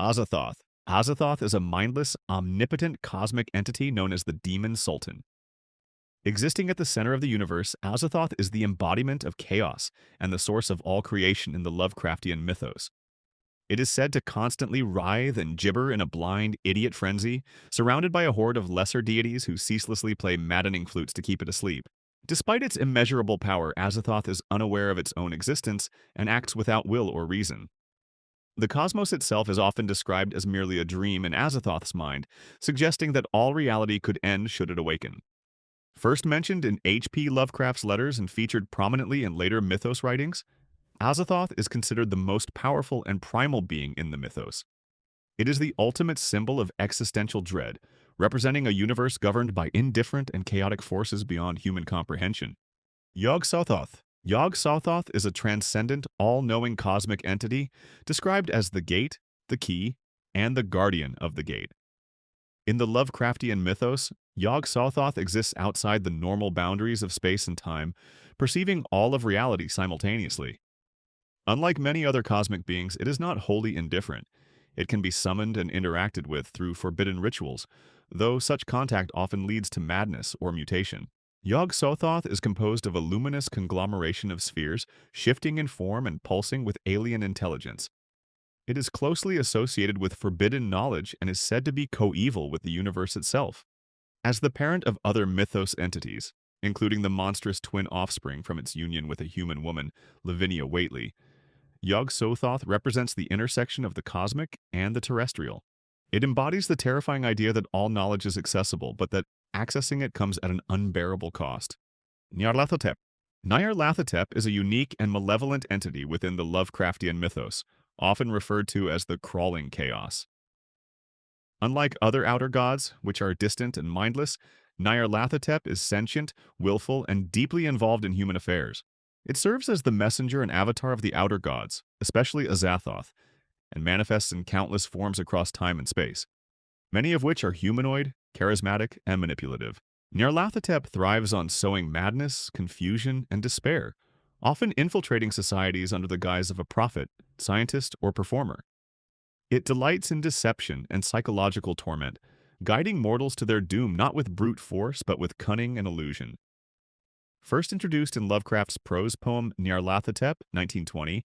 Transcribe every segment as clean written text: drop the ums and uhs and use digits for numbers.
Azathoth. Azathoth is a mindless, omnipotent cosmic entity known as the Demon Sultan. Existing at the center of the universe, Azathoth is the embodiment of chaos and the source of all creation in the Lovecraftian mythos. It is said to constantly writhe and gibber in a blind, idiot frenzy, surrounded by a horde of lesser deities who ceaselessly play maddening flutes to keep it asleep. Despite its immeasurable power, Azathoth is unaware of its own existence and acts without will or reason. The cosmos itself is often described as merely a dream in Azathoth's mind, suggesting that all reality could end should it awaken. First mentioned in H.P. Lovecraft's letters and featured prominently in later mythos writings, Azathoth is considered the most powerful and primal being in the mythos. It is the ultimate symbol of existential dread, representing a universe governed by indifferent and chaotic forces beyond human comprehension. Yog-Sothoth. Yog-Sothoth is a transcendent, all-knowing cosmic entity described as the gate, the key, and the guardian of the gate. In the Lovecraftian mythos, Yog-Sothoth exists outside the normal boundaries of space and time, perceiving all of reality simultaneously. Unlike many other cosmic beings, it is not wholly indifferent. It can be summoned and interacted with through forbidden rituals, though such contact often leads to madness or mutation. Yog-Sothoth is composed of a luminous conglomeration of spheres, shifting in form and pulsing with alien intelligence. It is closely associated with forbidden knowledge and is said to be coeval with the universe itself. As the parent of other mythos entities, including the monstrous twin offspring from its union with a human woman, Lavinia Whately, Yog-Sothoth represents the intersection of the cosmic and the terrestrial. It embodies the terrifying idea that all knowledge is accessible, but that accessing it comes at an unbearable cost. Nyarlathotep. Nyarlathotep is a unique and malevolent entity within the Lovecraftian mythos, often referred to as the crawling chaos. Unlike other outer gods, which are distant and mindless, Nyarlathotep is sentient, willful, and deeply involved in human affairs. It serves as the messenger and avatar of the outer gods, especially Azathoth, and manifests in countless forms across time and space, many of which are humanoid, charismatic, and manipulative. Nyarlathotep thrives on sowing madness, confusion, and despair, often infiltrating societies under the guise of a prophet, scientist, or performer. It delights in deception and psychological torment, guiding mortals to their doom not with brute force but with cunning and illusion. First introduced in Lovecraft's prose poem Nyarlathotep, 1920,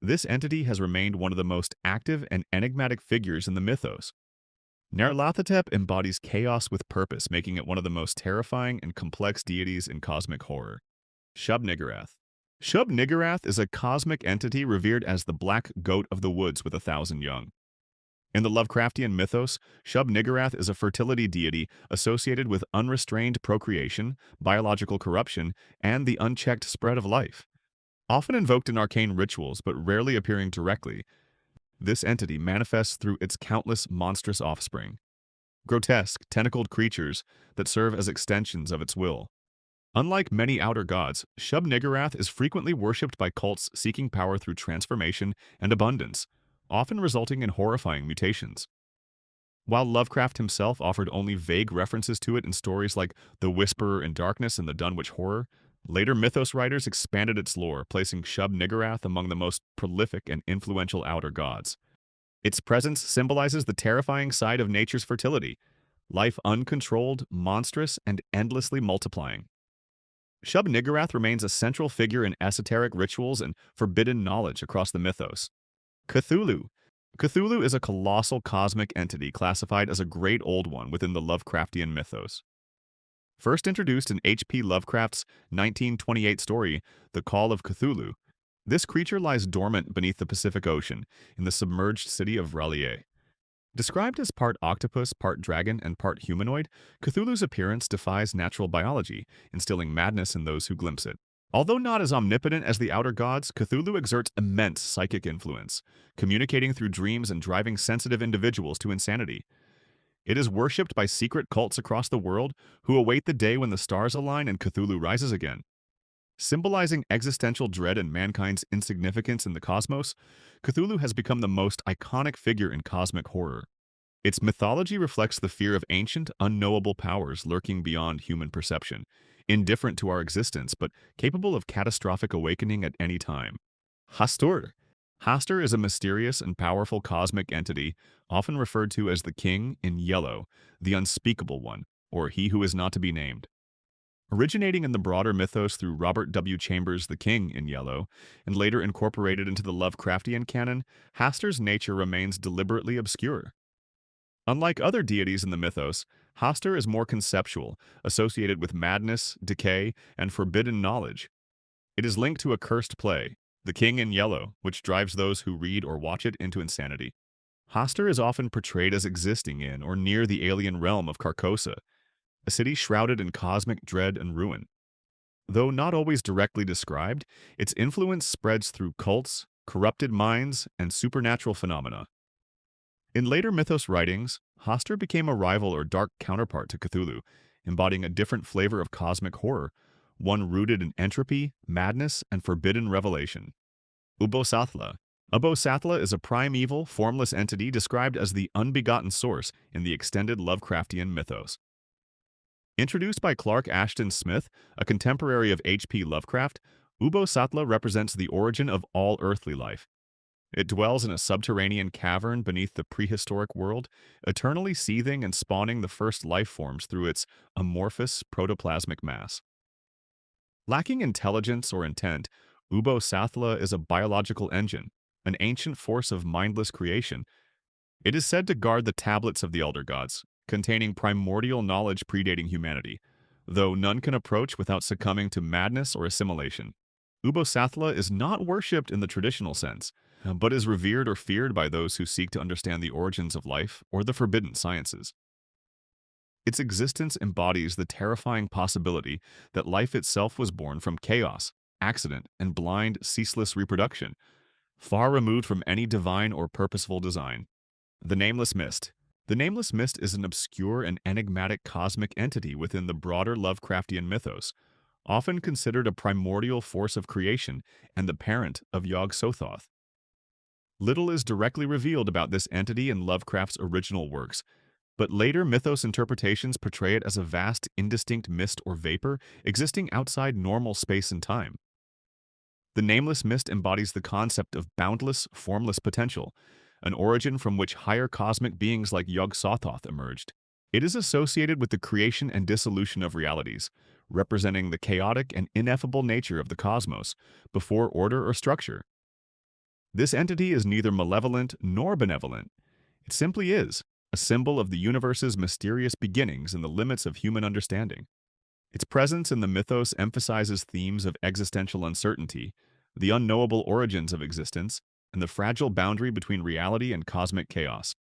this entity has remained one of the most active and enigmatic figures in the mythos. Nyarlathotep embodies chaos with purpose, making it one of the most terrifying and complex deities in cosmic horror. Shub-Niggurath. Shub-Niggurath is a cosmic entity revered as the black goat of the woods with 1,000 young. In the Lovecraftian mythos, Shub-Niggurath is a fertility deity associated with unrestrained procreation, biological corruption, and the unchecked spread of life. Often invoked in arcane rituals but rarely appearing directly, this entity manifests through its countless monstrous offspring, grotesque, tentacled creatures that serve as extensions of its will. Unlike many outer gods, Shub-Niggurath is frequently worshipped by cults seeking power through transformation and abundance, often resulting in horrifying mutations. While Lovecraft himself offered only vague references to it in stories like The Whisperer in Darkness and The Dunwich Horror, later mythos writers expanded its lore, placing Shub-Niggurath among the most prolific and influential outer gods. Its presence symbolizes the terrifying side of nature's fertility, life uncontrolled, monstrous, and endlessly multiplying. Shub-Niggurath remains a central figure in esoteric rituals and forbidden knowledge across the mythos. Cthulhu. Cthulhu is a colossal cosmic entity classified as a great old one within the Lovecraftian mythos. First introduced in H.P. Lovecraft's 1928 story, The Call of Cthulhu, this creature lies dormant beneath the Pacific Ocean in the submerged city of R'lyeh. Described as part octopus, part dragon, and part humanoid, Cthulhu's appearance defies natural biology, instilling madness in those who glimpse it. Although not as omnipotent as the outer gods, Cthulhu exerts immense psychic influence, communicating through dreams and driving sensitive individuals to insanity. It is worshipped by secret cults across the world who await the day when the stars align and Cthulhu rises again. Symbolizing existential dread and mankind's insignificance in the cosmos, Cthulhu has become the most iconic figure in cosmic horror. Its mythology reflects the fear of ancient, unknowable powers lurking beyond human perception, indifferent to our existence but capable of catastrophic awakening at any time. Hastur. Hastur is a mysterious and powerful cosmic entity, often referred to as the King in Yellow, the Unspeakable One, or He Who Is Not to Be Named. Originating in the broader mythos through Robert W. Chambers' The King in Yellow, and later incorporated into the Lovecraftian canon, Hastur's nature remains deliberately obscure. Unlike other deities in the mythos, Hastur is more conceptual, associated with madness, decay, and forbidden knowledge. It is linked to a cursed play, The King in Yellow, which drives those who read or watch it into insanity. Hastur is often portrayed as existing in or near the alien realm of Carcosa, a city shrouded in cosmic dread and ruin. Though not always directly described, its influence spreads through cults, corrupted minds, and supernatural phenomena. In later mythos writings, Hastur became a rival or dark counterpart to Cthulhu, embodying a different flavor of cosmic horror, one rooted in entropy, madness, and forbidden revelation. Ubbo-Sathla. Ubbo-Sathla is a primeval, formless entity described as the unbegotten source in the extended Lovecraftian mythos. Introduced by Clark Ashton Smith, a contemporary of H.P. Lovecraft, Ubbo-Sathla represents the origin of all earthly life. It dwells in a subterranean cavern beneath the prehistoric world, eternally seething and spawning the first life forms through its amorphous protoplasmic mass. Lacking intelligence or intent, Ubbo-Sathla is a biological engine, an ancient force of mindless creation. It is said to guard the tablets of the Elder Gods, containing primordial knowledge predating humanity, though none can approach without succumbing to madness or assimilation. Ubbo-Sathla is not worshipped in the traditional sense, but is revered or feared by those who seek to understand the origins of life or the forbidden sciences. Its existence embodies the terrifying possibility that life itself was born from chaos, accident, and blind, ceaseless reproduction, far removed from any divine or purposeful design. The Nameless Mist. The Nameless Mist is an obscure and enigmatic cosmic entity within the broader Lovecraftian mythos, often considered a primordial force of creation and the parent of Yog-Sothoth. Little is directly revealed about this entity in Lovecraft's original works, but later mythos interpretations portray it as a vast, indistinct mist or vapor existing outside normal space and time. The Nameless Mist embodies the concept of boundless, formless potential, an origin from which higher cosmic beings like Yog-Sothoth emerged. It is associated with the creation and dissolution of realities, representing the chaotic and ineffable nature of the cosmos, before order or structure. This entity is neither malevolent nor benevolent. It simply is, a symbol of the universe's mysterious beginnings and the limits of human understanding. Its presence in the mythos emphasizes themes of existential uncertainty, the unknowable origins of existence, and the fragile boundary between reality and cosmic chaos.